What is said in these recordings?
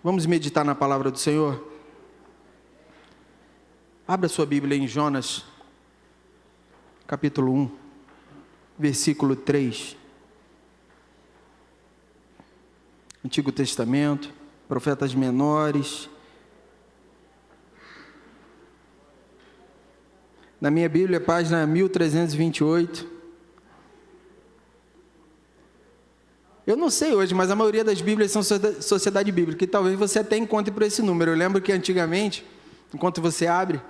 Vamos meditar na palavra do Senhor? Abra sua Bíblia em Jonas, capítulo 1, versículo 3. Antigo Testamento, profetas menores. Na minha Bíblia, página 1328. Eu não sei hoje, mas a maioria das Bíblias são Sociedade Bíblica, e talvez você até encontre por esse número. Eu lembro que antigamente, enquanto você abre,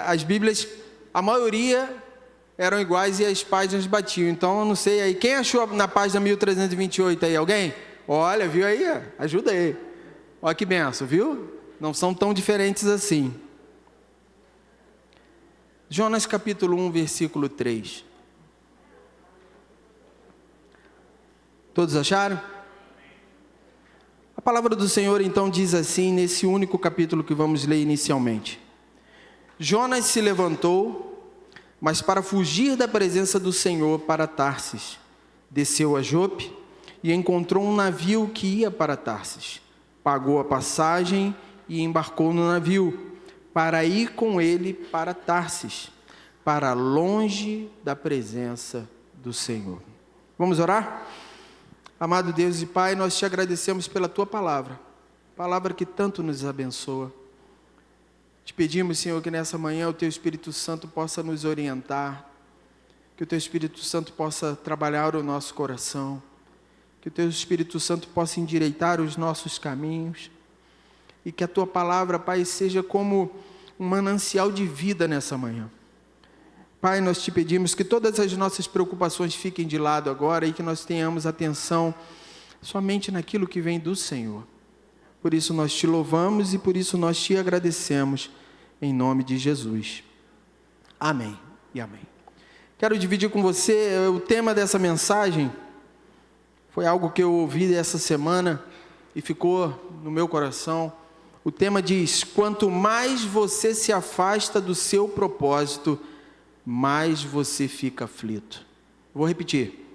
as Bíblias, a maioria eram iguais e as páginas batiam. Então, eu não sei aí. Quem achou na página 1328 aí? Alguém? Olha, viu aí? Ajuda aí. Olha que benção, viu? Não são tão diferentes assim. Jonas capítulo 1, versículo 3. Todos acharam? A palavra do Senhor então diz assim, nesse único capítulo que vamos ler inicialmente. Jonas se levantou, mas para fugir da presença do Senhor para Tarsis, desceu a Jope e encontrou um navio que ia para Tarsis. Pagou a passagem e embarcou no navio, para ir com ele para Tarsis, para longe da presença do Senhor. Vamos orar? Amado Deus e Pai, nós te agradecemos pela Tua palavra que tanto nos abençoa. Te pedimos, Senhor, que nessa manhã o Teu Espírito Santo possa nos orientar, que o Teu Espírito Santo possa trabalhar o nosso coração, que o Teu Espírito Santo possa endireitar os nossos caminhos, e que a Tua palavra, Pai, seja como um manancial de vida nessa manhã. Pai, nós te pedimos que todas as nossas preocupações fiquem de lado agora e que nós tenhamos atenção somente naquilo que vem do Senhor. Por isso nós te louvamos e por isso nós te agradecemos, em nome de Jesus. Amém e amém. Quero dividir com você o tema dessa mensagem. Foi algo que eu ouvi essa semana e ficou no meu coração. O tema diz: quanto mais você se afasta do seu propósito, mais você fica aflito. Vou repetir.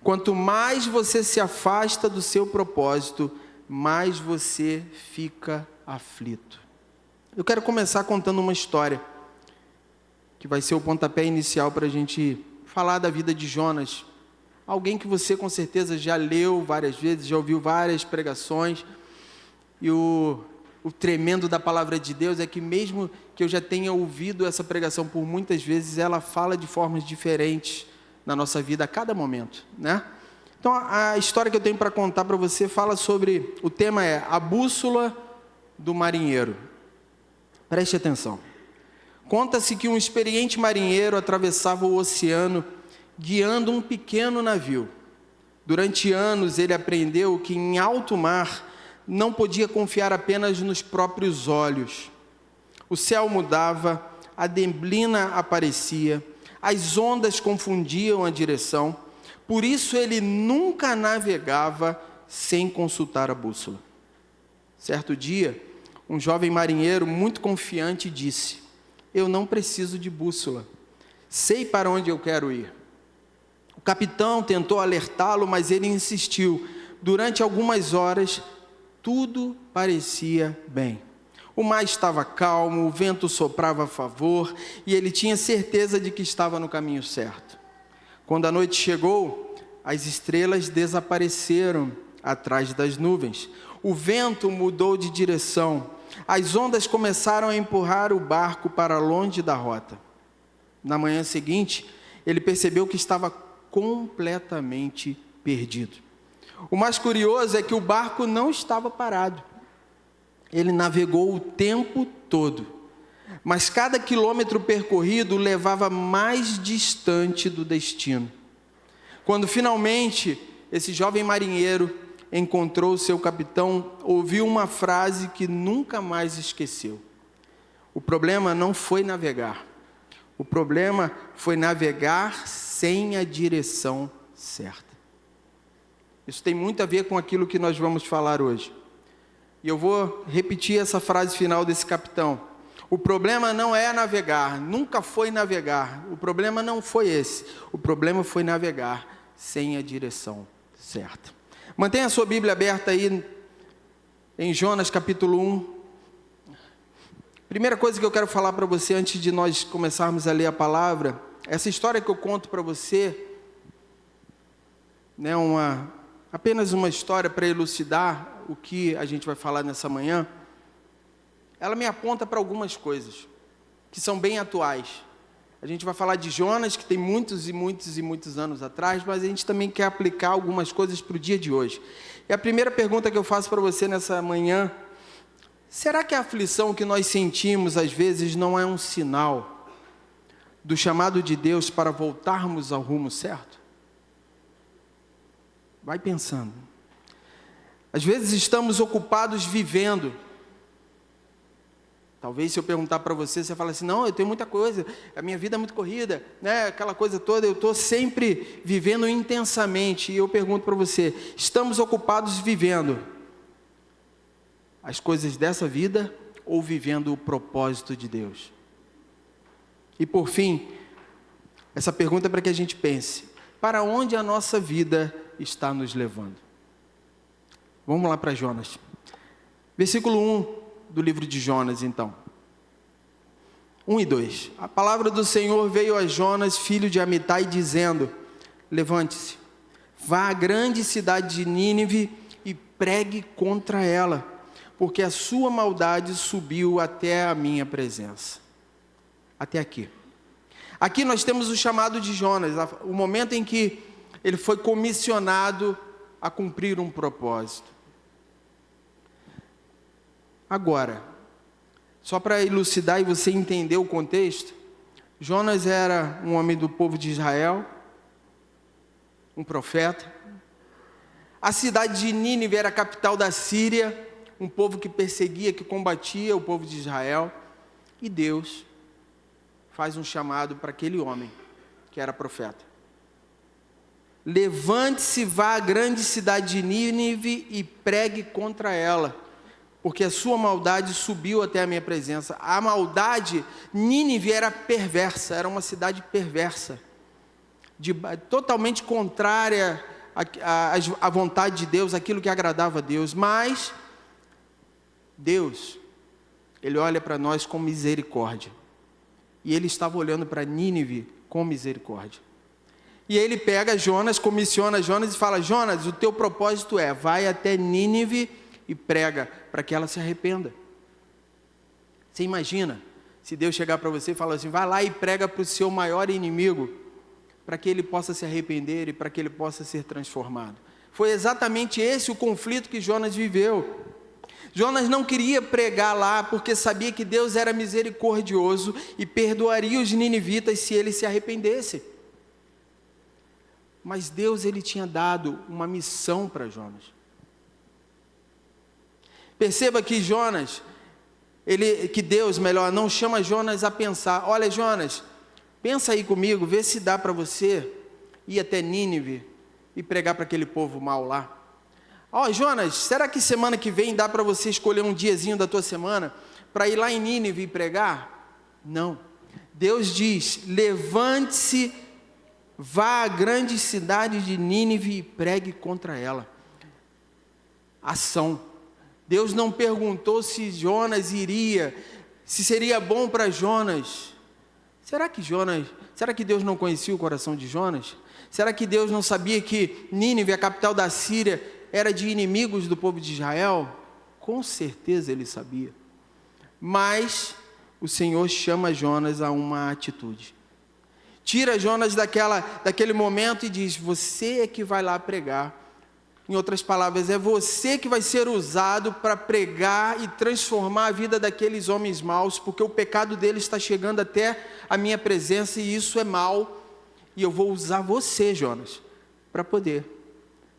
Quanto mais você se afasta do seu propósito, mais você fica aflito. Eu quero começar contando uma história, que vai ser o pontapé inicial para a gente falar da vida de Jonas. Alguém que você com certeza já leu várias vezes, já ouviu várias pregações, e o tremendo da palavra de Deus é que mesmo que eu já tenha ouvido essa pregação por muitas vezes, ela fala de formas diferentes na nossa vida a cada momento, né? Então a história que eu tenho para contar para você fala sobre, o tema é a bússola do marinheiro. Preste atenção. Conta-se que um experiente marinheiro atravessava o oceano guiando um pequeno navio. Durante anos ele aprendeu que em alto mar não podia confiar apenas nos próprios olhos. O céu mudava, a neblina aparecia, as ondas confundiam a direção, por isso ele nunca navegava sem consultar a bússola. Certo dia, um jovem marinheiro muito confiante disse: eu não preciso de bússola, sei para onde eu quero ir. O capitão tentou alertá-lo, mas ele insistiu. Durante algumas horas, tudo parecia bem. O mar estava calmo, o vento soprava a favor e ele tinha certeza de que estava no caminho certo. Quando a noite chegou, as estrelas desapareceram atrás das nuvens. O vento mudou de direção. As ondas começaram a empurrar o barco para longe da rota. Na manhã seguinte, ele percebeu que estava completamente perdido. O mais curioso é que o barco não estava parado. Ele navegou o tempo todo, mas cada quilômetro percorrido o levava mais distante do destino. Quando finalmente esse jovem marinheiro encontrou o seu capitão, ouviu uma frase que nunca mais esqueceu: o problema não foi navegar, o problema foi navegar sem a direção certa. Isso tem muito a ver com aquilo que nós vamos falar hoje. E eu vou repetir essa frase final desse capitão. O problema não é navegar, nunca foi navegar. O problema não foi esse. O problema foi navegar sem a direção certa. Mantenha a sua Bíblia aberta aí em Jonas capítulo 1. Primeira coisa que eu quero falar para você antes de nós começarmos a ler a palavra, essa história que eu conto para você, né, apenas uma história para elucidar o que a gente vai falar nessa manhã, ela me aponta para algumas coisas que são bem atuais. A gente vai falar de Jonas, que tem muitos e muitos e muitos anos atrás, mas a gente também quer aplicar algumas coisas para o dia de hoje. E a primeira pergunta que eu faço para você nessa manhã: será que a aflição que nós sentimos às vezes não é um sinal do chamado de Deus para voltarmos ao rumo certo? Vai pensando. Às vezes estamos ocupados vivendo. Talvez se eu perguntar para você, você fala assim: não, eu tenho muita coisa, a minha vida é muito corrida, né? Aquela coisa toda, eu estou sempre vivendo intensamente. E eu pergunto para você: estamos ocupados vivendo as coisas dessa vida ou vivendo o propósito de Deus? E por fim, essa pergunta é para que a gente pense: para onde a nossa vida está nos levando? Vamos lá para Jonas. Versículo 1 do livro de Jonas, então. 1 e 2. A palavra do Senhor veio a Jonas, filho de Amitai, dizendo: levante-se, vá à grande cidade de Nínive e pregue contra ela, porque a sua maldade subiu até a minha presença. Até aqui. Aqui nós temos o chamado de Jonas, o momento em que ele foi comissionado a cumprir um propósito. Agora, só para elucidar e você entender o contexto, Jonas era um homem do povo de Israel, um profeta. A cidade de Nínive era a capital da Síria, um povo que perseguia, que combatia o povo de Israel. E Deus faz um chamado para aquele homem, que era profeta: levante-se, vá à grande cidade de Nínive e pregue contra ela, porque a sua maldade subiu até a minha presença. A maldade, Nínive era perversa, era uma cidade perversa, totalmente contrária à vontade de Deus, aquilo que agradava a Deus. Mas Deus, Ele olha para nós com misericórdia, e Ele estava olhando para Nínive com misericórdia. E Ele pega Jonas, comissiona Jonas e fala: Jonas, o teu propósito vai até Nínive e prega para que ela se arrependa. Você imagina se Deus chegar para você e falar assim: vai lá e prega para o seu maior inimigo, para que ele possa se arrepender e para que ele possa ser transformado. Foi exatamente esse o conflito que Jonas viveu. Jonas não queria pregar lá porque sabia que Deus era misericordioso e perdoaria os ninivitas se eles se arrependessem. Mas Deus, Ele tinha dado uma missão para Jonas. Perceba que Deus não chama Jonas a pensar: olha, Jonas, pensa aí comigo, vê se dá para você ir até Nínive e pregar para aquele povo mau lá. Jonas, será que semana que vem dá para você escolher um diazinho da tua semana para ir lá em Nínive e pregar? Não. Deus diz: levante-se, vá à grande cidade de Nínive e pregue contra ela. Ação. Deus não perguntou se Jonas iria, se seria bom para Jonas. Será que Deus não conhecia o coração de Jonas? Será que Deus não sabia que Nínive, a capital da Síria, era de inimigos do povo de Israel? Com certeza Ele sabia. Mas o Senhor chama Jonas a uma atitude. Tira Jonas daquele momento e diz: você é que vai lá pregar. Em outras palavras, é você que vai ser usado para pregar e transformar a vida daqueles homens maus, porque o pecado deles está chegando até a minha presença e isso é mal. E eu vou usar você, Jonas, para poder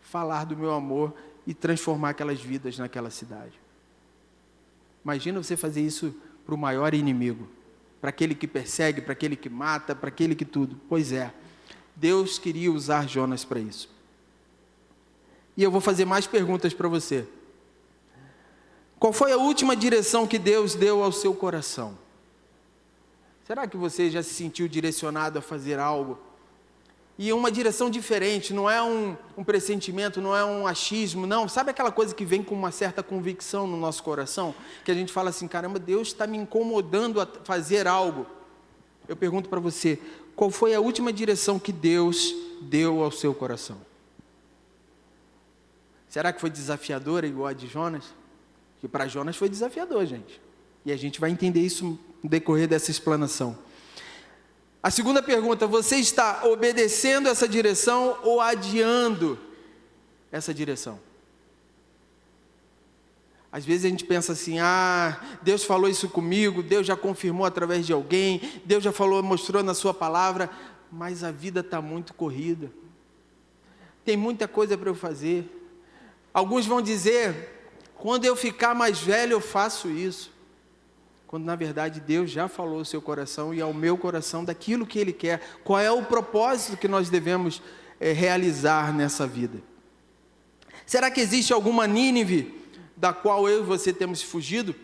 falar do meu amor e transformar aquelas vidas naquela cidade. Imagina você fazer isso para o maior inimigo, para aquele que persegue, para aquele que mata, para aquele que tudo. Pois é, Deus queria usar Jonas para isso. E eu vou fazer mais perguntas para você. Qual foi a última direção que Deus deu ao seu coração? Será que você já se sentiu direcionado a fazer algo e uma direção diferente, não é um pressentimento, não é um achismo, não. Sabe aquela coisa que vem com uma certa convicção no nosso coração? Que a gente fala assim, caramba, Deus está me incomodando a fazer algo. Eu pergunto para você, qual foi a última direção que Deus deu ao seu coração? Será que foi desafiadora igual a de Jonas? Que para Jonas foi desafiador, gente. E a gente vai entender isso no decorrer dessa explanação. A segunda pergunta, você está obedecendo essa direção ou adiando essa direção? Às vezes a gente pensa assim, Deus falou isso comigo, Deus já confirmou através de alguém, Deus já falou, mostrou na sua palavra, mas a vida está muito corrida. Tem muita coisa para eu fazer. Alguns vão dizer, quando eu ficar mais velho eu faço isso. Quando na verdade Deus já falou ao seu coração e ao meu coração daquilo que Ele quer. Qual é o propósito que nós devemos realizar nessa vida? Será que existe alguma Nínive da qual eu e você temos fugido?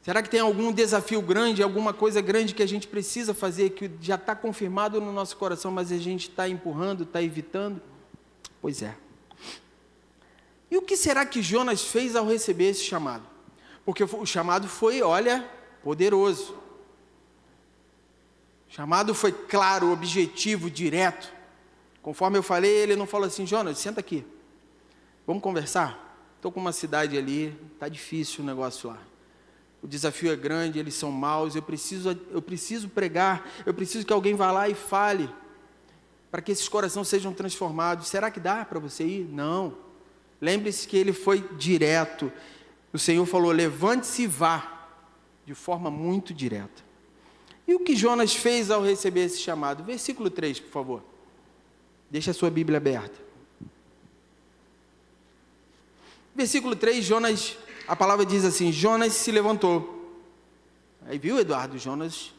Será que tem algum desafio grande, alguma coisa grande que a gente precisa fazer, que já está confirmado no nosso coração, mas a gente está empurrando, está evitando? Pois é. E o que será que Jonas fez ao receber esse chamado? Porque o chamado foi, poderoso. O chamado foi claro, objetivo, direto. Conforme eu falei, ele não falou assim, Jonas, senta aqui, vamos conversar? Estou com uma cidade ali, está difícil o negócio lá. O desafio é grande, eles são maus, eu preciso pregar, eu preciso que alguém vá lá e fale, para que esses corações sejam transformados. Será que dá para você ir? Não. Lembre-se que ele foi direto. O Senhor falou, levante-se e vá, de forma muito direta. E o que Jonas fez ao receber esse chamado? Versículo 3, por favor. Deixa a sua Bíblia aberta. Versículo 3, Jonas, a palavra diz assim, Jonas se levantou. Aí viu, Eduardo? Jonas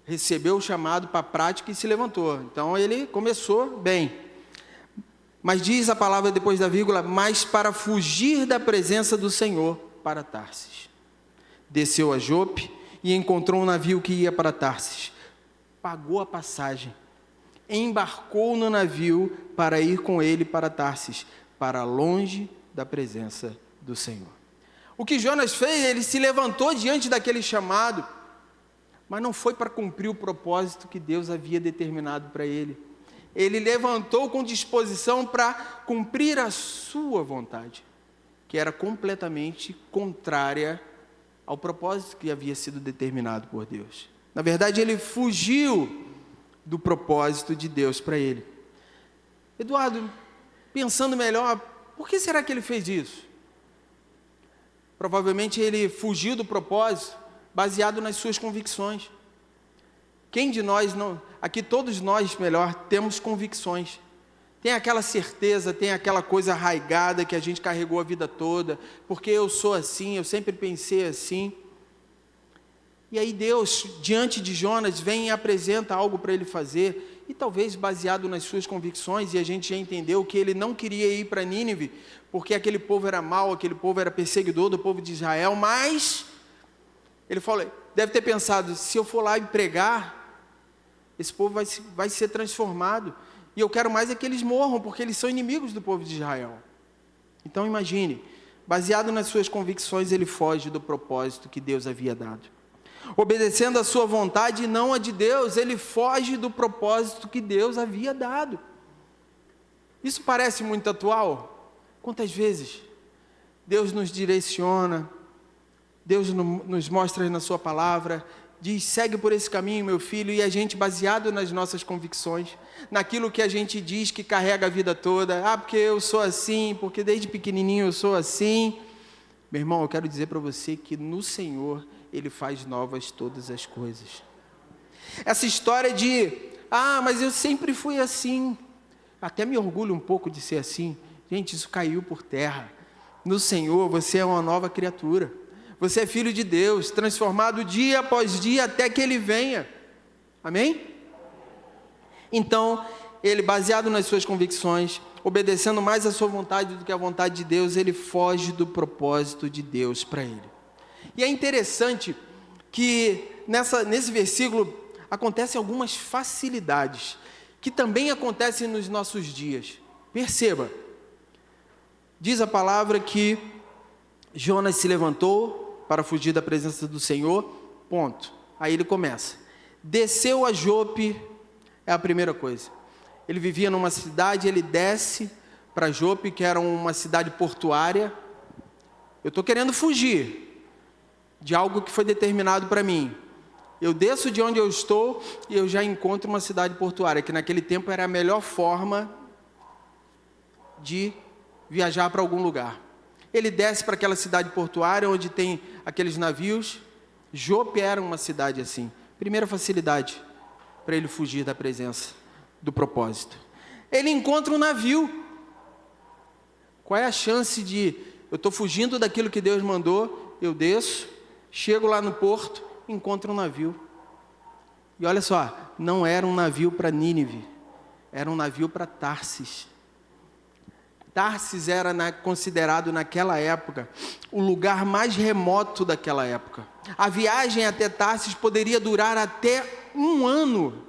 recebeu o chamado para a prática e se levantou. Então ele começou bem. Mas diz a palavra depois da vírgula, mas para fugir da presença do Senhor para Tarsis. Desceu a Jope e encontrou um navio que ia para Tarsis. Pagou a passagem. Embarcou no navio para ir com ele para Tarsis, para longe da presença do Senhor. O que Jonas fez, ele se levantou diante daquele chamado, mas não foi para cumprir o propósito que Deus havia determinado para ele. Ele levantou com disposição para cumprir a sua vontade, que era completamente contrária ao propósito que havia sido determinado por Deus. Na verdade, ele fugiu do propósito de Deus para ele. Eduardo, pensando melhor, por que será que ele fez isso? Provavelmente ele fugiu do propósito baseado nas suas convicções. Quem de nós não, aqui todos nós, melhor, temos convicções. Tem aquela certeza, tem aquela coisa arraigada que a gente carregou a vida toda, porque eu sou assim, eu sempre pensei assim. E aí Deus, diante de Jonas, vem e apresenta algo para ele fazer, e talvez baseado nas suas convicções, e a gente já entendeu que ele não queria ir para Nínive, porque aquele povo era mau, aquele povo era perseguidor do povo de Israel, mas ele falou, deve ter pensado, se eu for lá e pregar, esse povo vai ser transformado, e eu quero mais é que eles morram, porque eles são inimigos do povo de Israel. Então imagine, baseado nas suas convicções, ele foge do propósito que Deus havia dado. Obedecendo a sua vontade e não a de Deus, ele foge do propósito que Deus havia dado. Isso parece muito atual? Quantas vezes Deus nos direciona, Deus nos mostra na sua palavra, diz, segue por esse caminho, meu filho, e a gente, baseado nas nossas convicções, naquilo que a gente diz que carrega a vida toda, porque eu sou assim, porque desde pequenininho eu sou assim. Meu irmão, eu quero dizer para você que no Senhor, Ele faz novas todas as coisas. Essa história de, mas eu sempre fui assim, até me orgulho um pouco de ser assim. Gente, isso caiu por terra. No Senhor, você é uma nova criatura. Você é filho de Deus, transformado dia após dia até que Ele venha. Amém? Então, ele, baseado nas suas convicções, obedecendo mais a sua vontade do que a vontade de Deus, ele foge do propósito de Deus para ele. E é interessante que nesse versículo acontecem algumas facilidades que também acontecem nos nossos dias. Perceba, diz a palavra que Jonas se levantou para fugir da presença do Senhor, ponto. Aí ele começa. Desceu a Jope, é a primeira coisa. Ele vivia numa cidade, ele desce para Jope, que era uma cidade portuária. Eu estou querendo fugir de algo que foi determinado para mim. Eu desço de onde eu estou e eu já encontro uma cidade portuária, que naquele tempo era a melhor forma de viajar para algum lugar. Ele desce para aquela cidade portuária, onde tem aqueles navios. Jope era uma cidade assim. Primeira facilidade para ele fugir da presença, do propósito. Ele encontra um navio. Qual é a chance de... Eu estou fugindo daquilo que Deus mandou, eu desço, chego lá no porto, encontro um navio. E olha só, não era um navio para Nínive, era um navio para Tarsis. Tarsis era considerado naquela época o lugar mais remoto daquela época. A viagem até Tarsis poderia durar até 1 ano.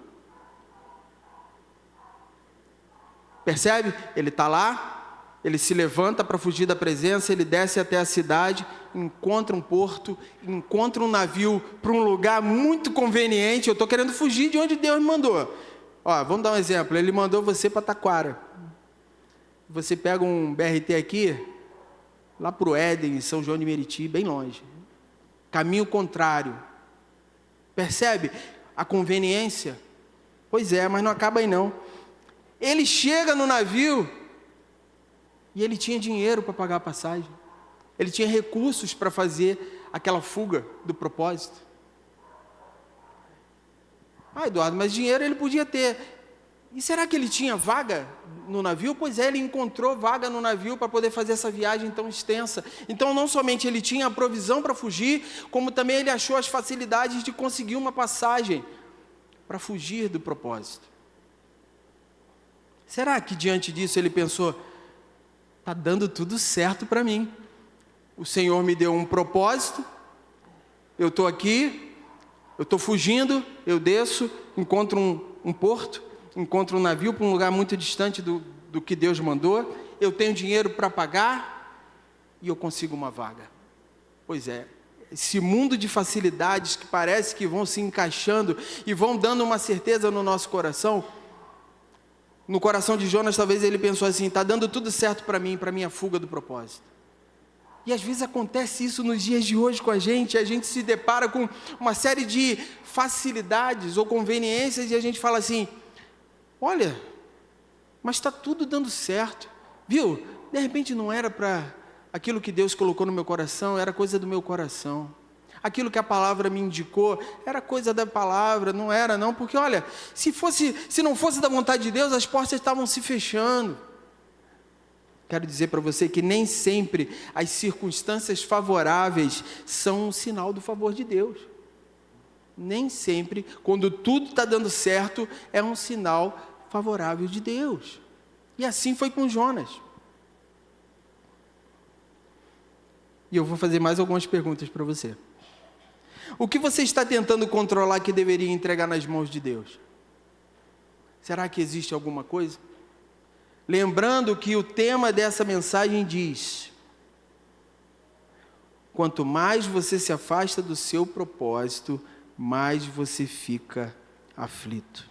Percebe? Ele está lá, ele se levanta para fugir da presença, ele desce até a cidade, encontra um porto, encontra um navio para um lugar muito conveniente. Eu estou querendo fugir de onde Deus me mandou. Ó, vamos dar um exemplo, ele mandou você para Taquara. Você pega um BRT aqui, lá para o Éden, em São João de Meriti, bem longe. Caminho contrário. Percebe a conveniência? Pois é, mas não acaba aí não. Ele chega no navio e ele tinha dinheiro para pagar a passagem. Ele tinha recursos para fazer aquela fuga do propósito. Ah, Eduardo, mas dinheiro ele podia ter. E será que ele tinha vaga no navio? Pois é, ele encontrou vaga no navio para poder fazer essa viagem tão extensa. Então, não somente ele tinha a provisão para fugir, como também ele achou as facilidades de conseguir uma passagem para fugir do propósito. Será que diante disso ele pensou, está dando tudo certo para mim? O Senhor me deu um propósito, eu estou aqui, eu estou fugindo, eu desço, encontro um porto, encontro um navio para um lugar muito distante do que Deus mandou, eu tenho dinheiro para pagar e eu consigo uma vaga. Pois é, esse mundo de facilidades que parece que vão se encaixando e vão dando uma certeza no nosso coração. No coração de Jonas, talvez ele pensou assim, está dando tudo certo para mim, para a minha fuga do propósito. E às vezes acontece isso nos dias de hoje com a gente se depara com uma série de facilidades ou conveniências e a gente fala assim, olha, mas está tudo dando certo, viu? De repente não era para aquilo que Deus colocou no meu coração, era coisa do meu coração. Aquilo que a palavra me indicou, era coisa da palavra, não era não, porque olha, se não fosse da vontade de Deus, as portas estavam se fechando. Quero dizer para você que nem sempre as circunstâncias favoráveis são um sinal do favor de Deus. Nem sempre, quando tudo está dando certo, é um sinal favorável de Deus. E assim foi com Jonas. E eu vou fazer mais algumas perguntas para você. O que você está tentando controlar que deveria entregar nas mãos de Deus? Será que existe alguma coisa? Lembrando que o tema dessa mensagem diz: quanto mais você se afasta do seu propósito, mais você fica aflito.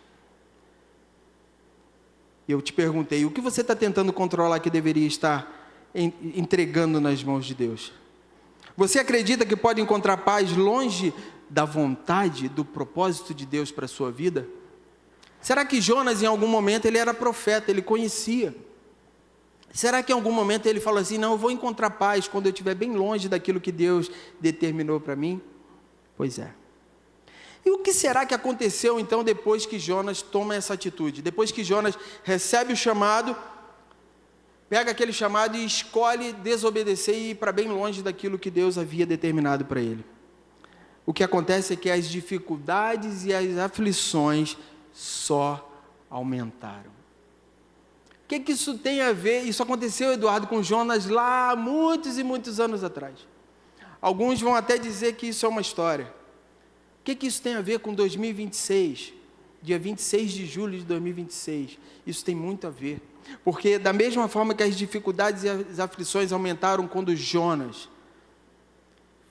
E eu te perguntei, o que você está tentando controlar que deveria estar entregando nas mãos de Deus? Você acredita que pode encontrar paz longe da vontade, do propósito de Deus para a sua vida? Será que Jonas, em algum momento, ele era profeta, ele conhecia? Será que em algum momento ele falou assim, não, eu vou encontrar paz quando eu estiver bem longe daquilo que Deus determinou para mim? Pois é. E o que será que aconteceu então depois que Jonas toma essa atitude? Depois que Jonas recebe o chamado, pega aquele chamado e escolhe desobedecer e ir para bem longe daquilo que Deus havia determinado para ele. O que acontece é que as dificuldades e as aflições só aumentaram. O que isso tem a ver? Isso aconteceu, Eduardo, com Jonas lá há muitos e muitos anos atrás. Alguns vão até dizer que isso é uma história. O que isso tem a ver com 2026? dia 26 de julho de 2026. Isso tem muito a ver. Porque da mesma forma que as dificuldades e as aflições aumentaram quando Jonas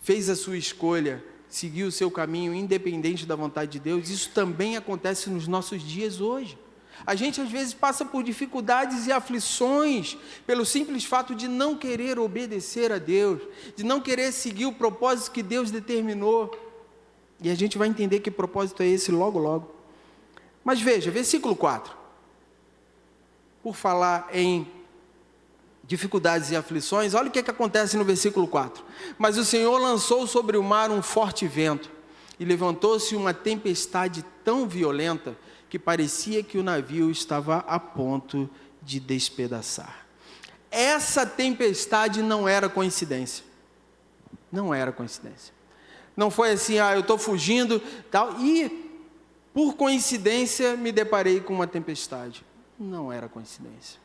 fez a sua escolha, seguiu o seu caminho independente da vontade de Deus, isso também acontece nos nossos dias hoje. A gente às vezes passa por dificuldades e aflições pelo simples fato de não querer obedecer a Deus, de não querer seguir o propósito que Deus determinou. E a gente vai entender que propósito é esse logo, logo. Mas veja, versículo 4. Por falar em dificuldades e aflições, olha o que acontece no versículo 4. Mas o Senhor lançou sobre o mar um forte vento, e levantou-se uma tempestade tão violenta, que parecia que o navio estava a ponto de despedaçar. Essa tempestade não era coincidência. Não era coincidência. Não foi assim, eu estou fugindo, tal, e por coincidência me deparei com uma tempestade. Não era coincidência.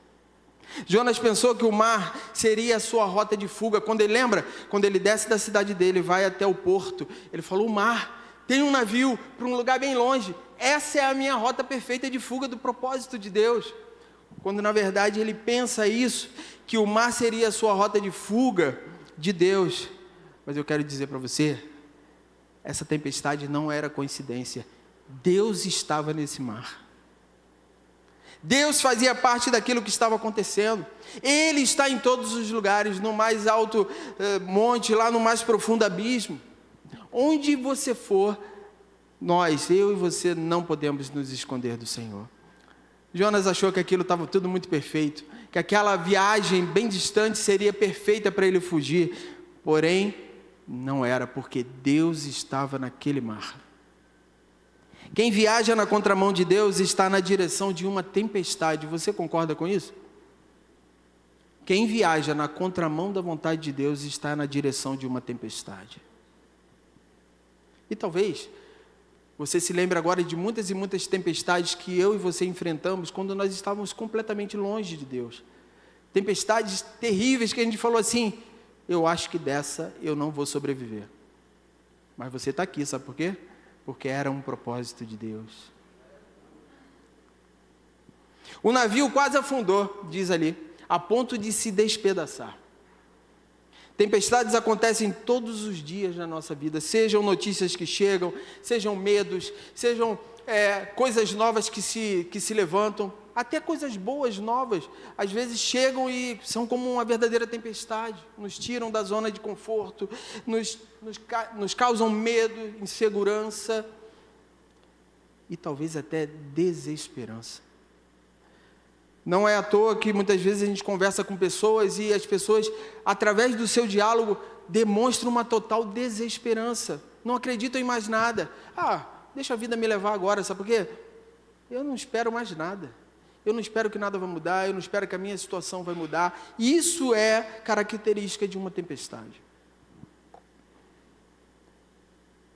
Jonas pensou que o mar seria a sua rota de fuga. Quando ele desce da cidade dele, vai até o porto, ele falou, o mar, tem um navio para um lugar bem longe, essa é a minha rota perfeita de fuga do propósito de Deus. Quando na verdade ele pensa isso, que o mar seria a sua rota de fuga de Deus. Mas eu quero dizer para você, essa tempestade não era coincidência. Deus estava nesse mar. Deus fazia parte daquilo que estava acontecendo. Ele está em todos os lugares, no mais alto monte, lá no mais profundo abismo. Onde você for, eu e você não podemos nos esconder do Senhor. Jonas achou que aquilo estava tudo muito perfeito, que aquela viagem bem distante seria perfeita para ele fugir. Porém, não era, porque Deus estava naquele mar. Quem viaja na contramão de Deus está na direção de uma tempestade. Você concorda com isso? Quem viaja na contramão da vontade de Deus está na direção de uma tempestade. E talvez você se lembre agora de muitas e muitas tempestades que eu e você enfrentamos quando nós estávamos completamente longe de Deus. Tempestades terríveis que a gente falou assim, eu acho que dessa eu não vou sobreviver. Mas você está aqui, sabe por quê? Porque era um propósito de Deus. O navio quase afundou, diz ali, a ponto de se despedaçar. Tempestades acontecem todos os dias na nossa vida, sejam notícias que chegam, sejam medos, sejam coisas novas que se levantam, até coisas boas, novas, às vezes chegam e são como uma verdadeira tempestade, nos tiram da zona de conforto, nos causam medo, insegurança e talvez até desesperança. Não é à toa que muitas vezes a gente conversa com pessoas e as pessoas, através do seu diálogo, demonstram uma total desesperança. Não acreditam em mais nada. Deixa a vida me levar agora, sabe por quê? Eu não espero mais nada. Eu não espero que nada vai mudar, eu não espero que a minha situação vai mudar. Isso é característica de uma tempestade.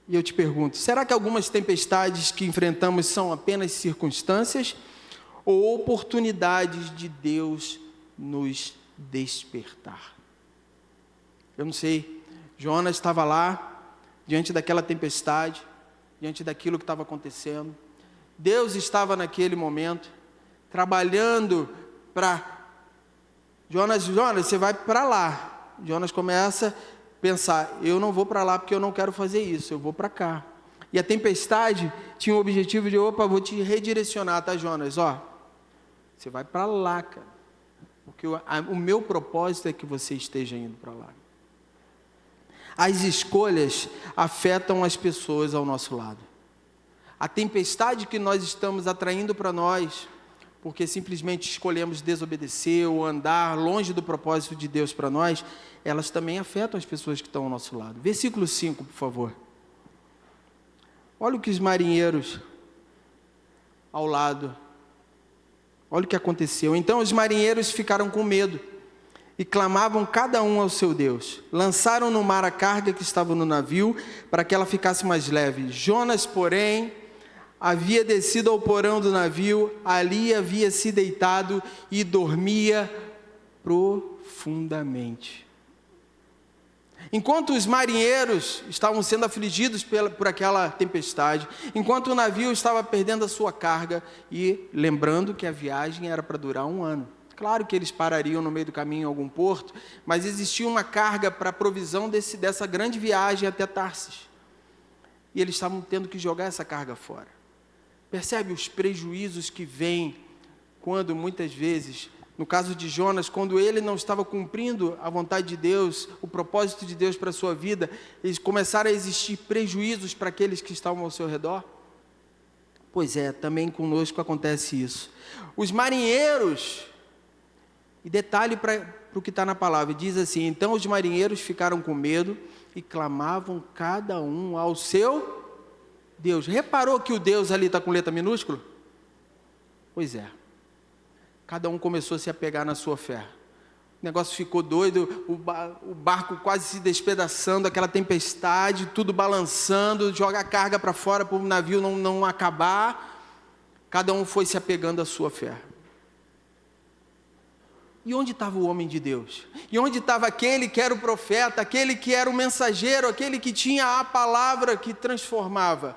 E eu te pergunto, será que algumas tempestades que enfrentamos são apenas circunstâncias ou oportunidades de Deus nos despertar? Eu não sei. Jonas estava lá, diante daquela tempestade, diante daquilo que estava acontecendo. Deus estava naquele momento, trabalhando para... Jonas, você vai para lá. Jonas começa a pensar, eu não vou para lá porque eu não quero fazer isso, eu vou para cá. E a tempestade tinha o objetivo de, vou te redirecionar, tá, Jonas? Você vai para lá, cara. Porque o meu propósito é que você esteja indo para lá. As escolhas afetam as pessoas ao nosso lado. A tempestade que nós estamos atraindo para nós, porque simplesmente escolhemos desobedecer ou andar longe do propósito de Deus para nós, elas também afetam as pessoas que estão ao nosso lado. Versículo 5, por favor. Olha o que os marinheiros ao lado... Olha o que aconteceu. Então os marinheiros ficaram com medo e clamavam cada um ao seu Deus. Lançaram no mar a carga que estava no navio para que ela ficasse mais leve. Jonas, porém, havia descido ao porão do navio, ali havia se deitado e dormia profundamente. Enquanto os marinheiros estavam sendo afligidos por aquela tempestade, enquanto o navio estava perdendo a sua carga, e lembrando que a viagem era para durar 1 ano. Claro que eles parariam no meio do caminho em algum porto, mas existia uma carga para a provisão dessa grande viagem até Tarsis. E eles estavam tendo que jogar essa carga fora. Percebe os prejuízos que vêm quando muitas vezes, no caso de Jonas, quando ele não estava cumprindo a vontade de Deus, o propósito de Deus para a sua vida, eles começaram a existir prejuízos para aqueles que estavam ao seu redor? Pois é, também conosco acontece isso. Os marinheiros, e detalhe para o que está na palavra, diz assim: então os marinheiros ficaram com medo e clamavam cada um ao seu Deus. Reparou que o Deus ali está com letra minúscula? Pois é. Cada um começou a se apegar na sua fé. O negócio ficou doido, o barco quase se despedaçando, aquela tempestade, tudo balançando, joga a carga para fora para o navio não acabar. Cada um foi se apegando à sua fé. E onde estava o homem de Deus? E onde estava aquele que era o profeta, aquele que era o mensageiro, aquele que tinha a palavra que transformava?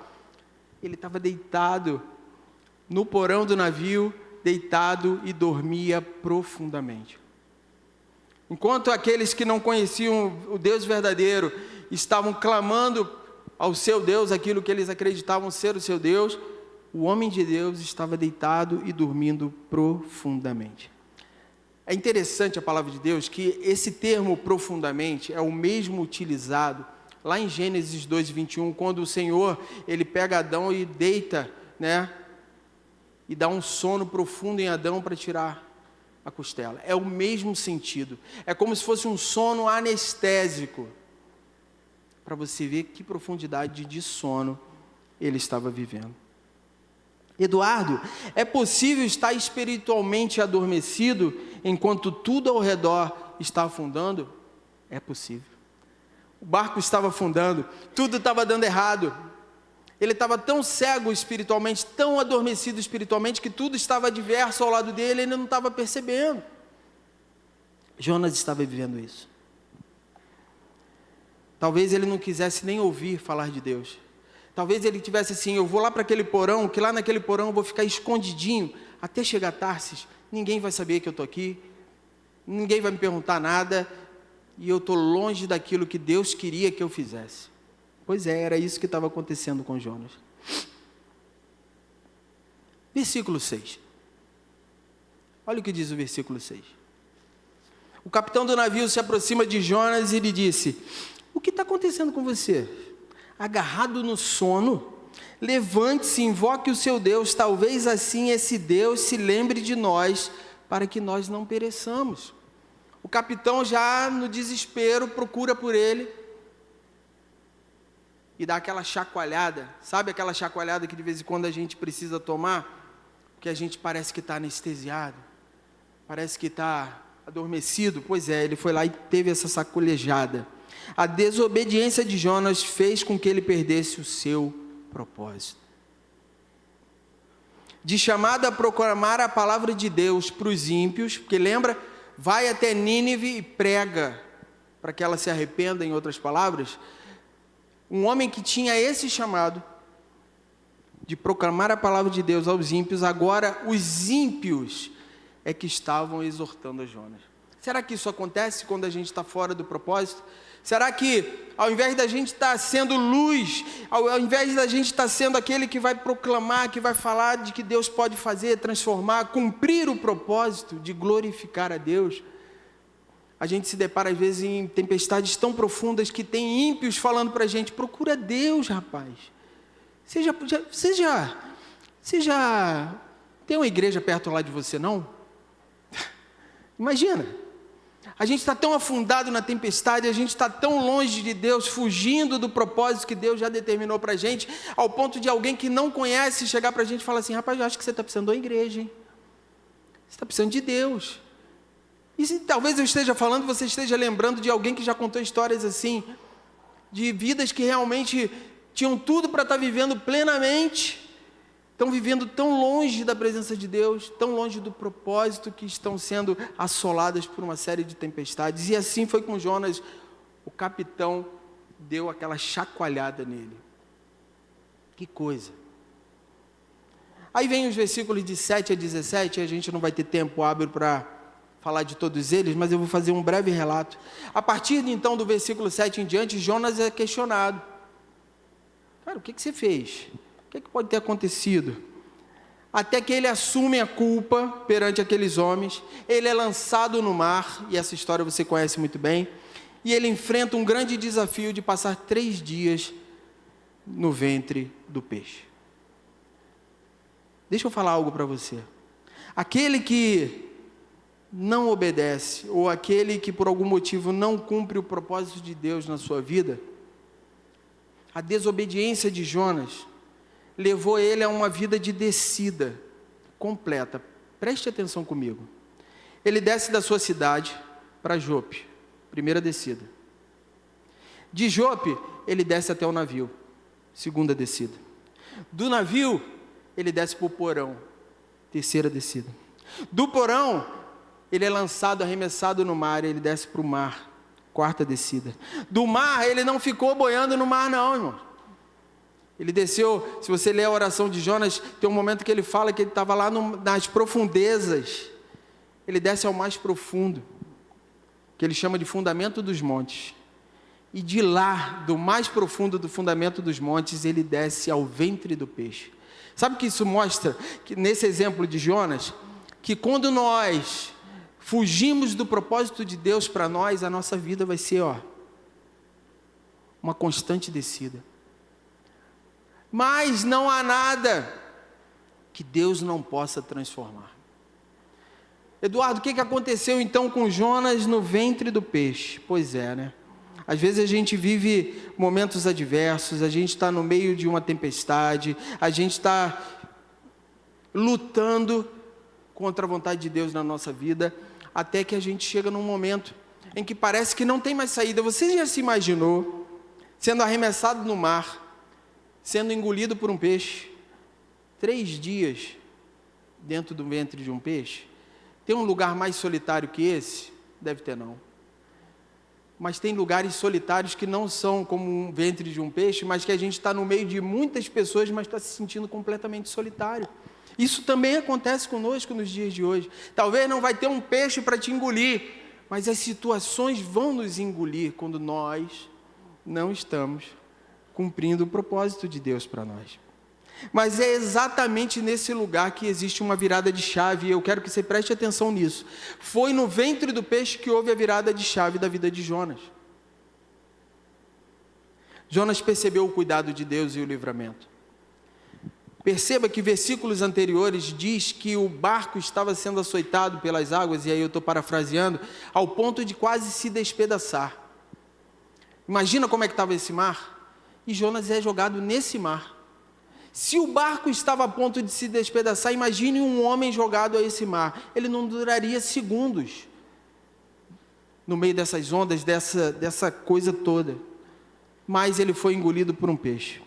Ele estava deitado no porão do navio, deitado e dormia profundamente. Enquanto aqueles que não conheciam o Deus verdadeiro estavam clamando ao seu Deus aquilo que eles acreditavam ser o seu Deus, o homem de Deus estava deitado e dormindo profundamente. É interessante a palavra de Deus que esse termo profundamente é o mesmo utilizado lá em Gênesis 2:21, quando o Senhor, ele pega Adão e deita, e dá um sono profundo em Adão para tirar a costela. É o mesmo sentido. É como se fosse um sono anestésico, para você ver que profundidade de sono ele estava vivendo. Eduardo, é possível estar espiritualmente adormecido enquanto tudo ao redor está afundando? É possível. O barco estava afundando, tudo estava dando errado. Ele estava tão cego espiritualmente, tão adormecido espiritualmente, que tudo estava adverso ao lado dele, ele não estava percebendo. Jonas estava vivendo isso. Talvez ele não quisesse nem ouvir falar de Deus. Talvez ele tivesse assim: eu vou lá para aquele porão, que lá naquele porão eu vou ficar escondidinho, até chegar a Tarsis, ninguém vai saber que eu estou aqui, ninguém vai me perguntar nada, e eu estou longe daquilo que Deus queria que eu fizesse. Pois é, era isso que estava acontecendo com Jonas. Versículo 6. Olha o que diz o versículo 6. O capitão do navio se aproxima de Jonas e lhe disse: o que está acontecendo com você? Agarrado no sono? Levante-se, invoque o seu Deus, talvez assim esse Deus se lembre de nós, para que nós não pereçamos. O capitão, já no desespero, procura por ele e dá aquela chacoalhada. Sabe aquela chacoalhada que de vez em quando a gente precisa tomar? Porque a gente parece que está anestesiado, parece que está adormecido. Pois é, ele foi lá e teve essa sacolejada. A desobediência de Jonas fez com que ele perdesse o seu propósito. De chamada a proclamar a palavra de Deus para os ímpios, porque lembra, vai até Nínive e prega para que ela se arrependa, em outras palavras. Um homem que tinha esse chamado de proclamar a palavra de Deus aos ímpios, agora os ímpios é que estavam exortando a Jonas. Será que isso acontece quando a gente está fora do propósito? Será que ao invés da gente estar sendo luz, ao invés da gente estar sendo aquele que vai proclamar, que vai falar de que Deus pode fazer, transformar, cumprir o propósito de glorificar a Deus, a gente se depara às vezes em tempestades tão profundas que tem ímpios falando para a gente: procura Deus, rapaz. Você já tem uma igreja perto lá de você, não? Imagina, a gente está tão afundado na tempestade, a gente está tão longe de Deus, fugindo do propósito que Deus já determinou para a gente, ao ponto de alguém que não conhece chegar para a gente e falar assim: rapaz, eu acho que você está precisando de uma igreja, hein? Você está precisando de Deus. E se talvez eu esteja falando, você esteja lembrando de alguém que já contou histórias assim, de vidas que realmente tinham tudo para estar vivendo plenamente, estão vivendo tão longe da presença de Deus, tão longe do propósito, que estão sendo assoladas por uma série de tempestades. E assim foi com Jonas. o capitão deu aquela chacoalhada nele. Que coisa! Aí vem os versículos de 7 a 17, a gente não vai ter tempo hábil para falar de todos eles, mas eu vou fazer um breve relato. A partir então do versículo 7 em diante, Jonas é questionado. Cara, o que você fez? O que pode ter acontecido? Até que ele assume a culpa perante aqueles homens, ele é lançado no mar, e essa história você conhece muito bem, e ele enfrenta um grande desafio de passar 3 dias no ventre do peixe. Deixa eu falar algo para você. Aquele que não obedece, ou aquele que por algum motivo não cumpre o propósito de Deus na sua vida, a desobediência de Jonas levou ele a uma vida de descida completa. Preste atenção comigo. Ele desce da sua cidade para Jope, primeira descida. De Jope, ele desce até o navio, segunda descida. Do navio, ele desce para o porão, terceira descida. Do porão, ele é lançado, arremessado no mar, ele desce para o mar, quarta descida. Do mar, ele não ficou boiando no mar não, irmão. Ele desceu, se você ler a oração de Jonas, tem um momento que ele fala que ele estava lá nas profundezas. Ele desce ao mais profundo, que ele chama de fundamento dos montes. E de lá, do mais profundo do fundamento dos montes, ele desce ao ventre do peixe. Sabe o que isso mostra? Que nesse exemplo de Jonas, que quando nós fugimos do propósito de Deus para nós, a nossa vida vai ser uma constante descida. Mas não há nada que Deus não possa transformar. Eduardo, o que aconteceu então com Jonas no ventre do peixe? Pois é, né? Às vezes a gente vive momentos adversos, a gente está no meio de uma tempestade, a gente está lutando contra a vontade de Deus na nossa vida, até que a gente chega num momento em que parece que não tem mais saída. Você já se imaginou sendo arremessado no mar, sendo engolido por um peixe, 3 dias dentro do ventre de um peixe? Tem um lugar mais solitário que esse? Deve ter não. Mas tem lugares solitários que não são como um ventre de um peixe, mas que a gente está no meio de muitas pessoas, mas está se sentindo completamente solitário. Isso também acontece conosco nos dias de hoje. Talvez não vai ter um peixe para te engolir, mas as situações vão nos engolir quando nós não estamos cumprindo o propósito de Deus para nós. Mas é exatamente nesse lugar que existe uma virada de chave, e eu quero que você preste atenção nisso. Foi no ventre do peixe que houve a virada de chave da vida de Jonas. Jonas percebeu o cuidado de Deus e o livramento. Perceba que versículos anteriores diz que o barco estava sendo açoitado pelas águas, e aí eu estou parafraseando, ao ponto de quase se despedaçar. Imagina como é que estava esse mar? E Jonas é jogado nesse mar. Se o barco estava a ponto de se despedaçar, imagine um homem jogado a esse mar. Ele não duraria segundos no meio dessas ondas, dessa coisa toda. Mas ele foi engolido por um peixe.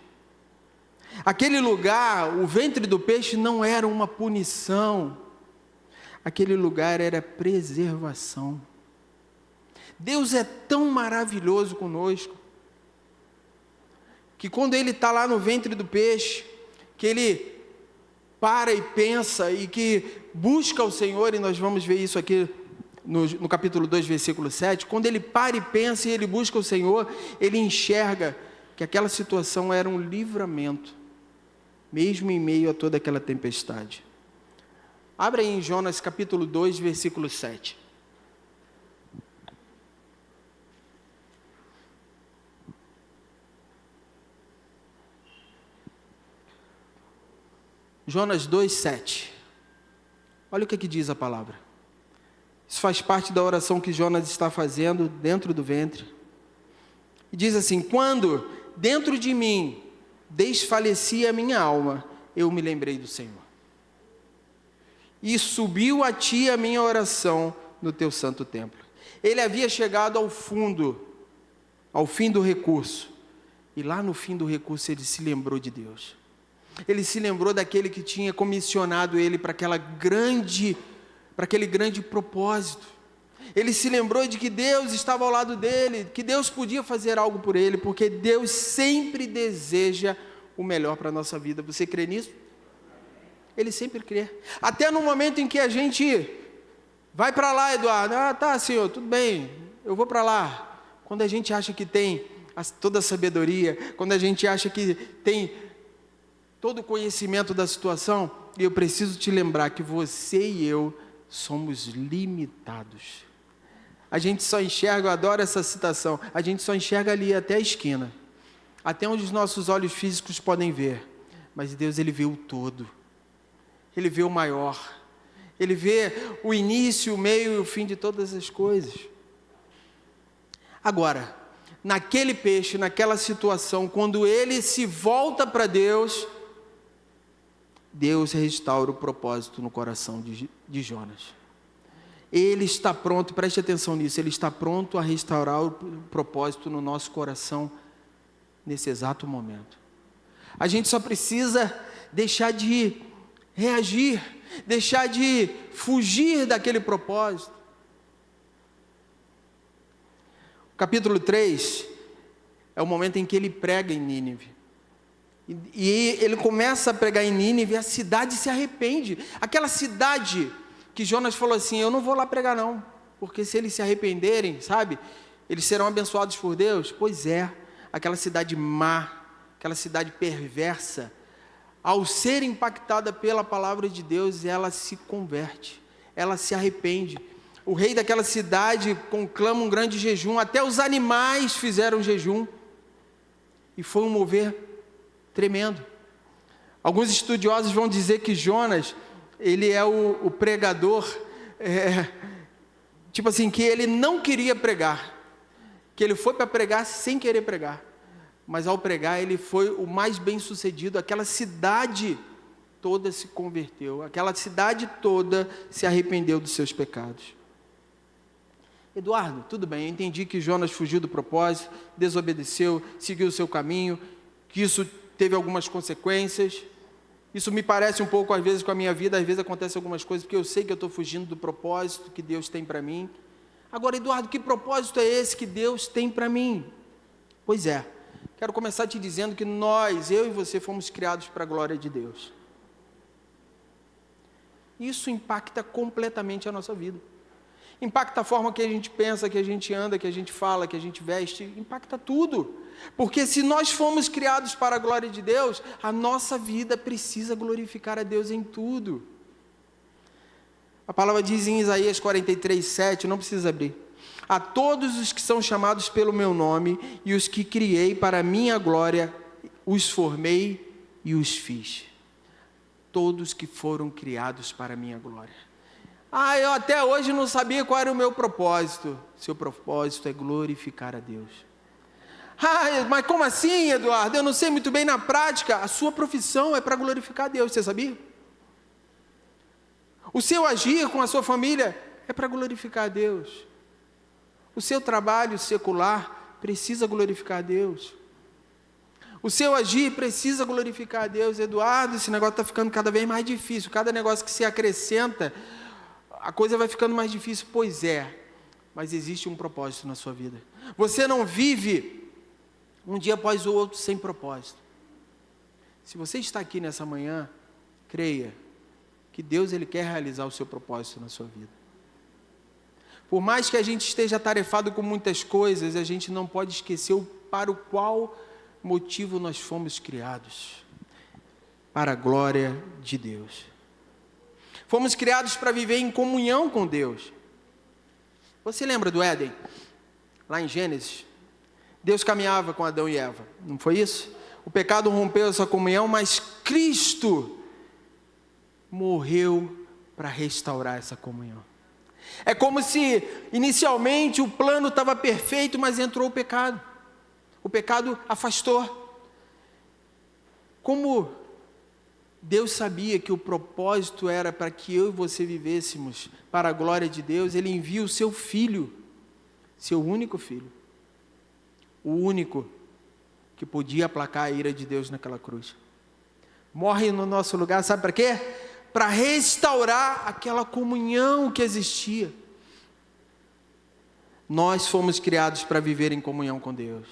Aquele lugar, o ventre do peixe, não era uma punição. Aquele lugar era preservação. Deus é tão maravilhoso conosco, que quando ele está lá no ventre do peixe, que ele para e pensa e que busca o Senhor, e nós vamos ver isso aqui no capítulo 2, versículo 7, quando ele para e pensa e ele busca o Senhor, ele enxerga que aquela situação era um livramento, mesmo em meio a toda aquela tempestade. Abra aí em Jonas capítulo 2, versículo 7. Jonas 2:7. Olha o que diz a palavra. Isso faz parte da oração que Jonas está fazendo dentro do ventre. E diz assim: quando dentro de mim desfalecia a minha alma, eu me lembrei do Senhor. E subiu a ti a minha oração no teu santo templo. Ele havia chegado ao fim do recurso. E lá no fim do recurso ele se lembrou de Deus. Ele se lembrou daquele que tinha comissionado ele para aquele grande propósito. Ele se lembrou de que Deus estava ao lado dele, que Deus podia fazer algo por ele, porque Deus sempre deseja o melhor para a nossa vida. Você crê nisso? Ele sempre crê. Até no momento em que a gente vai para lá, Eduardo, tá, Senhor, tudo bem, eu vou para lá. Quando a gente acha que tem toda a sabedoria, quando a gente acha que tem todo o conhecimento da situação, eu preciso te lembrar que você e eu somos limitados. A gente só enxerga, eu adoro essa citação, a gente só enxerga ali até a esquina, até onde os nossos olhos físicos podem ver, mas Deus, Ele vê o todo, Ele vê o maior, Ele vê o início, o meio e o fim de todas as coisas. Agora, naquele peixe, naquela situação, quando ele se volta para Deus, Deus restaura o propósito no coração de Jonas. Ele está pronto, preste atenção nisso, Ele está pronto a restaurar o propósito no nosso coração nesse exato momento. A gente só precisa deixar de reagir, deixar de fugir daquele propósito. O capítulo 3 é o momento em que ele prega em Nínive. E ele começa a pregar em Nínive e a cidade se arrepende. Aquela cidade que Jonas falou assim, eu não vou lá pregar não, porque se eles se arrependerem, sabe, eles serão abençoados por Deus. Pois é, aquela cidade má, aquela cidade perversa, ao ser impactada pela palavra de Deus, ela se converte, ela se arrepende. O rei daquela cidade conclama um grande jejum, até os animais fizeram jejum, e foi um mover tremendo. Alguns estudiosos vão dizer que Jonas, ele é o pregador, tipo assim, que ele não queria pregar, que ele foi para pregar sem querer pregar, mas ao pregar ele foi o mais bem sucedido. Aquela cidade toda se converteu, aquela cidade toda se arrependeu dos seus pecados. Eduardo, tudo bem, eu entendi que Jonas fugiu do propósito, desobedeceu, seguiu o seu caminho, que isso teve algumas consequências. Isso me parece um pouco, às vezes, com a minha vida. Às vezes acontecem algumas coisas, porque eu sei que eu estou fugindo do propósito que Deus tem para mim. Agora, Eduardo, que propósito é esse que Deus tem para mim? Pois é, quero começar te dizendo que nós, eu e você, fomos criados para a glória de Deus. Isso impacta completamente a nossa vida. Impacta a forma que a gente pensa, que a gente anda, que a gente fala, que a gente veste, impacta tudo. Porque se nós fomos criados para a glória de Deus, a nossa vida precisa glorificar a Deus em tudo. A palavra diz em Isaías 43:7, não precisa abrir. A todos os que são chamados pelo meu nome e os que criei para a minha glória, os formei e os fiz. Todos que foram criados para a minha glória. Eu até hoje não sabia qual era o meu propósito. Seu propósito é glorificar a Deus. Mas como assim, Eduardo? Eu não sei muito bem na prática. A sua profissão é para glorificar a Deus, você sabia? O seu agir com a sua família é para glorificar a Deus. O seu trabalho secular precisa glorificar a Deus. O seu agir precisa glorificar a Deus. Eduardo, esse negócio está ficando cada vez mais difícil. Cada negócio que se acrescenta, a coisa vai ficando mais difícil. Pois é, mas existe um propósito na sua vida. Você não vive um dia após o outro sem propósito. Se você está aqui nessa manhã, creia que Deus, Ele quer realizar o seu propósito na sua vida. Por mais que a gente esteja atarefado com muitas coisas, a gente não pode esquecer para o qual motivo nós fomos criados. Para a glória de Deus. Fomos criados para viver em comunhão com Deus. Você lembra do Éden? Lá em Gênesis, Deus caminhava com Adão e Eva, não foi isso? O pecado rompeu essa comunhão, mas Cristo morreu para restaurar essa comunhão. É como se inicialmente o plano estava perfeito, mas entrou o pecado. O pecado afastou. Como Deus sabia que o propósito era para que eu e você vivêssemos para a glória de Deus, Ele envia o seu Filho, seu único Filho, o único que podia aplacar a ira de Deus naquela cruz. Morre no nosso lugar, sabe para quê? Para restaurar aquela comunhão que existia. Nós fomos criados para viver em comunhão com Deus.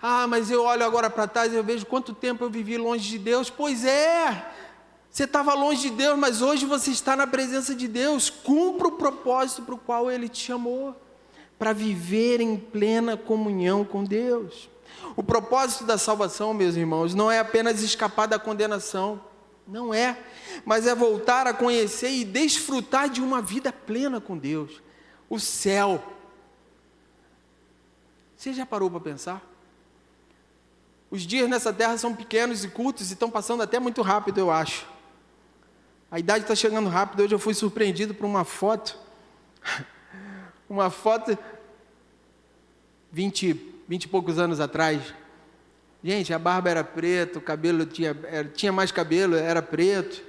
Ah, mas eu olho agora para trás e eu vejo quanto tempo eu vivi longe de Deus. Pois é, você estava longe de Deus, mas hoje você está na presença de Deus. Cumpra o propósito para o qual Ele te chamou, para viver em plena comunhão com Deus. O propósito da salvação, meus irmãos, não é apenas escapar da condenação, não é, mas é voltar a conhecer e desfrutar de uma vida plena com Deus, o céu. Você já parou para pensar? Os dias nessa terra são pequenos e curtos e estão passando até muito rápido, eu acho. A idade está chegando rápido. Hoje eu fui surpreendido por uma foto. Uma foto 20 e poucos anos atrás. Gente, a barba era preta, o cabelo tinha mais cabelo, era preto.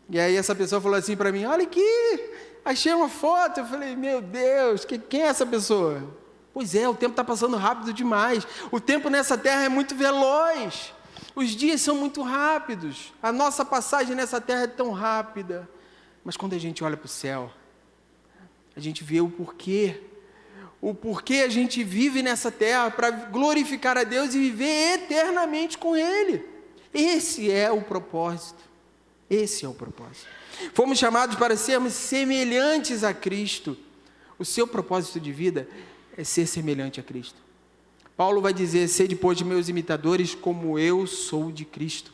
E aí essa pessoa falou assim para mim: olha aqui, achei uma foto. Eu falei: meu Deus, quem é essa pessoa? Pois é, o tempo está passando rápido demais. O tempo nessa terra é muito veloz. Os dias são muito rápidos. A nossa passagem nessa terra é tão rápida. Mas quando a gente olha para o céu, a gente vê o porquê. O porquê a gente vive nessa terra, para glorificar a Deus e viver eternamente com Ele. Esse é o propósito. Esse é o propósito. Fomos chamados para sermos semelhantes a Cristo. O seu propósito de vida é ser semelhante a Cristo. Paulo vai dizer: sede, pois, de meus imitadores, como eu sou de Cristo.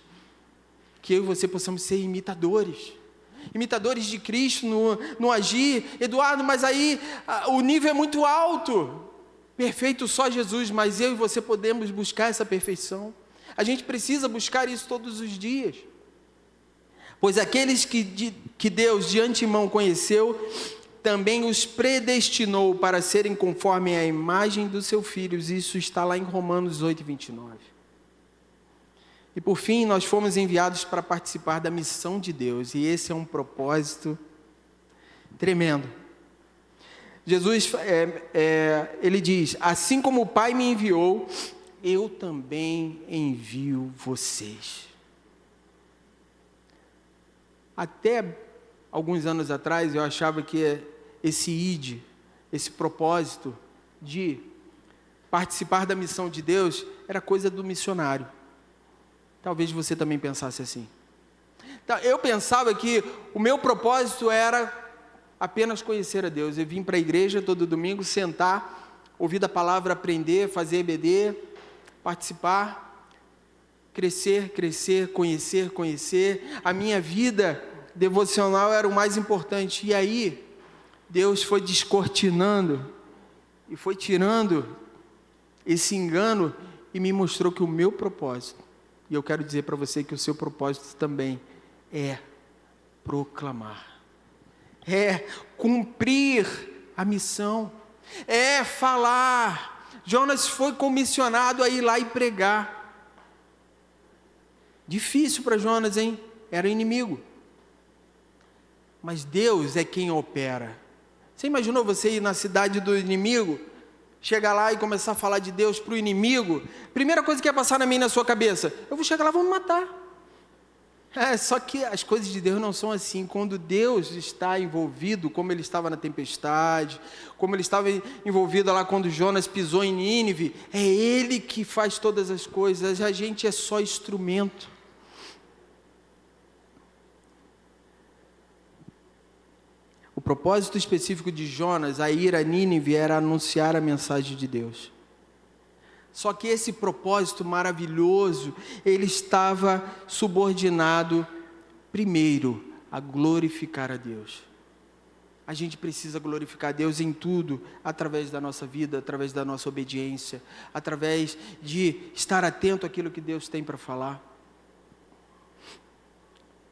Que eu e você possamos ser imitadores. Imitadores de Cristo no agir. Eduardo, mas aí o nível é muito alto. Perfeito só Jesus, mas eu e você podemos buscar essa perfeição. A gente precisa buscar isso todos os dias. Pois aqueles que Deus de antemão conheceu, também os predestinou para serem conforme a imagem dos seus filhos. Isso está lá em Romanos 8, 29. E por fim, nós fomos enviados para participar da missão de Deus. E esse é um propósito tremendo. Jesus, ele diz: assim como o Pai me enviou, eu também envio vocês. Até alguns anos atrás, eu achava que esse ID, esse propósito de participar da missão de Deus, era coisa do missionário. Talvez você também pensasse assim. Eu pensava que o meu propósito era apenas conhecer a Deus. Eu vim para a igreja todo domingo, sentar, ouvir a palavra, aprender, fazer EBD, participar, crescer, conhecer. A minha vida devocional era o mais importante. E aí, Deus foi descortinando e foi tirando esse engano e me mostrou que o meu propósito, e eu quero dizer para você que o seu propósito também é proclamar, é cumprir a missão, é falar. Jonas foi comissionado a ir lá e pregar. Difícil para Jonas, hein? Era inimigo. Mas Deus é quem opera. Você imaginou você ir na cidade do inimigo, chegar lá e começar a falar de Deus para o inimigo? Primeira coisa que ia passar na minha e na sua cabeça: eu vou chegar lá, vão me matar. Só que as coisas de Deus não são assim. Quando Deus está envolvido, como Ele estava na tempestade, como Ele estava envolvido lá quando Jonas pisou em Nínive, é Ele que faz todas as coisas, a gente é só instrumento. O propósito específico de Jonas a ir a Nínive era anunciar a mensagem de Deus. Só que esse propósito maravilhoso, ele estava subordinado, primeiro, a glorificar a Deus. A gente precisa glorificar a Deus em tudo, através da nossa vida, através da nossa obediência, através de estar atento àquilo que Deus tem para falar.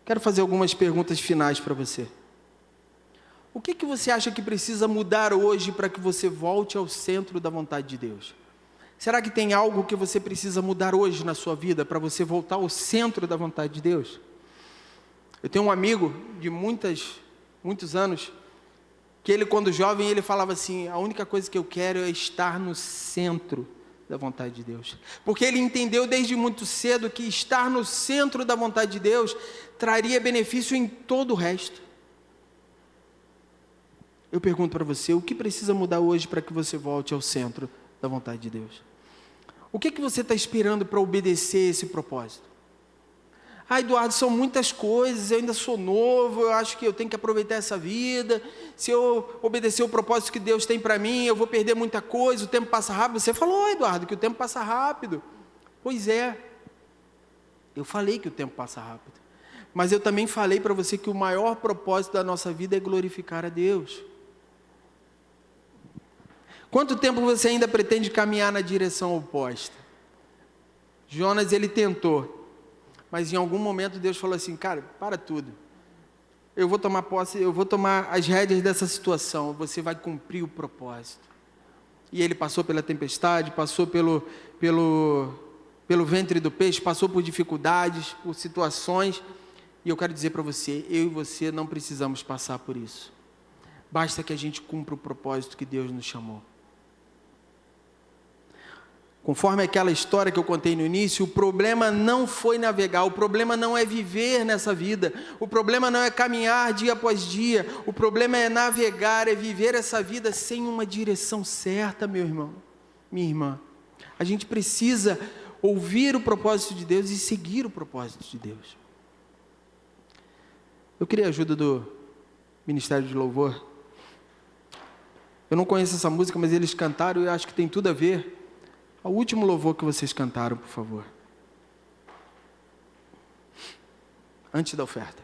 Quero fazer algumas perguntas finais para você. O que você acha que precisa mudar hoje para que você volte ao centro da vontade de Deus? Será que tem algo que você precisa mudar hoje na sua vida para você voltar ao centro da vontade de Deus? Eu tenho um amigo de muitos anos, que ele, quando jovem, ele falava assim: a única coisa que eu quero é estar no centro da vontade de Deus. Porque ele entendeu desde muito cedo que estar no centro da vontade de Deus traria benefício em todo o resto. Eu pergunto para você, o que precisa mudar hoje para que você volte ao centro da vontade de Deus? O que você está esperando para obedecer esse propósito? Eduardo, são muitas coisas, eu ainda sou novo, eu acho que eu tenho que aproveitar essa vida. Se eu obedecer o propósito que Deus tem para mim, eu vou perder muita coisa, o tempo passa rápido. Você falou, Eduardo, que o tempo passa rápido. Pois é, eu falei que o tempo passa rápido. Mas eu também falei para você que o maior propósito da nossa vida é glorificar a Deus. Quanto tempo você ainda pretende caminhar na direção oposta? Jonas, ele tentou, mas em algum momento Deus falou assim, cara, para tudo. Eu vou tomar posse, eu vou tomar as rédeas dessa situação, você vai cumprir o propósito. E ele passou pela tempestade, passou pelo ventre do peixe, passou por dificuldades, por situações, e eu quero dizer para você, eu e você não precisamos passar por isso. Basta que a gente cumpra o propósito que Deus nos chamou. Conforme aquela história que eu contei no início, o problema não foi navegar, o problema não é viver nessa vida, o problema não é caminhar dia após dia, o problema é navegar, é viver essa vida sem uma direção certa, meu irmão, minha irmã. A gente precisa ouvir o propósito de Deus e seguir o propósito de Deus. Eu queria a ajuda do Ministério de Louvor. Eu não conheço essa música, mas eles cantaram e eu acho que tem tudo a ver. O último louvor que vocês cantaram, por favor. Antes da oferta.